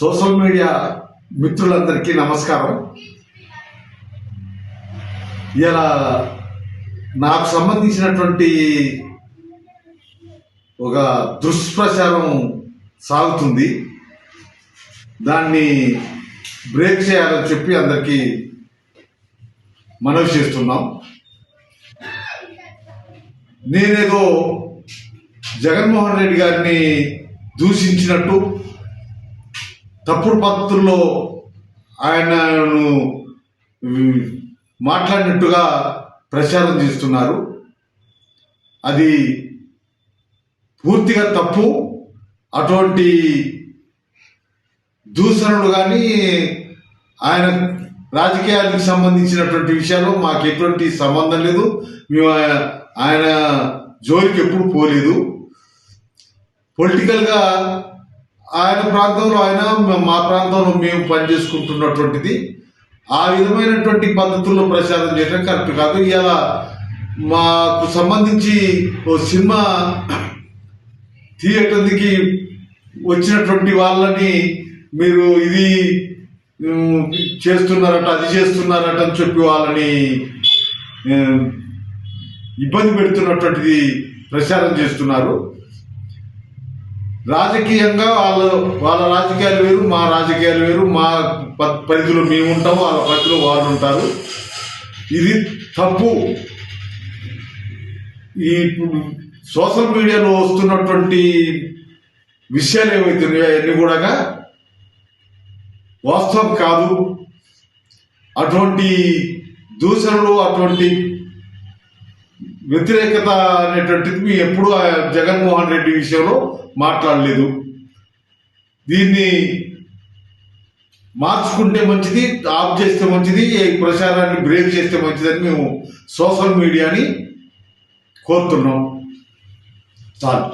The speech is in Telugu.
సోషల్ మీడియా మిత్రులందరికీ నమస్కారం. ఇలా నాకు సంబంధించినటువంటి ఒక దుష్ప్రచారం సాగుతుంది. దాన్ని బ్రేక్ చేయాలని చెప్పి అందరికీ మనవి చేస్తున్నాం. నేనేదో జగన్మోహన్ రెడ్డి గారిని దూషించినట్టు, తప్పుడు పద్ధతుల్లో ఆయనను మాట్లాడినట్టుగా ప్రచారం చేస్తున్నారు. అది పూర్తిగా తప్పు. అటువంటి దూషణలు కానీ ఆయన రాజకీయాలకు సంబంధించినటువంటి విషయాల్లో మాకు ఎటువంటి సంబంధం లేదు. మేము ఆయన జోలికి ఎప్పుడు పోలేదు. పొలిటికల్గా ఆయన ప్రాంతంలో ఆయన, మా ప్రాంతంలో మేము పనిచేసుకుంటున్నటువంటిది. ఆ విధమైనటువంటి పద్ధతుల్లో ప్రచారం చేయడం కరెక్ట్ కాదు. ఇలా మాకు సంబంధించి ఓ సినిమా థియేటర్కి వచ్చినటువంటి వాళ్ళని మీరు ఇది చేస్తున్నారట, అది చేస్తున్నారట అని చెప్పి వాళ్ళని ఇబ్బంది పెడుతున్నటువంటిది ప్రచారం చేస్తున్నారు. రాజకీయంగా వాళ్ళ రాజకీయాలు వేరు, మా రాజకీయాలు వేరు. మా పరిధిలో మేము ఉంటాం, వాళ్ళ పరిధిలో వాళ్ళు ఉంటారు. ఇది తప్పు. ఈ సోషల్ మీడియాలో వస్తున్నటువంటి విషయాలు ఏవైతున్నాయో అవన్నీ కూడా వాస్తవం కాదు. అటువంటి దూషణలు, అటువంటి వ్యతిరేకత అనేటువంటిది మేము ఎప్పుడూ జగన్మోహన్ రెడ్డి విషయంలో మాట్లాడలేదు. దీన్ని మార్చుకుంటే మంచిది, ఆఫ్ చేస్తే మంచిది, ప్రచారాన్ని బ్రేక్ చేస్తే మంచిదని మేము సోషల్ మీడియాని కోరుతున్నాం. చాలు.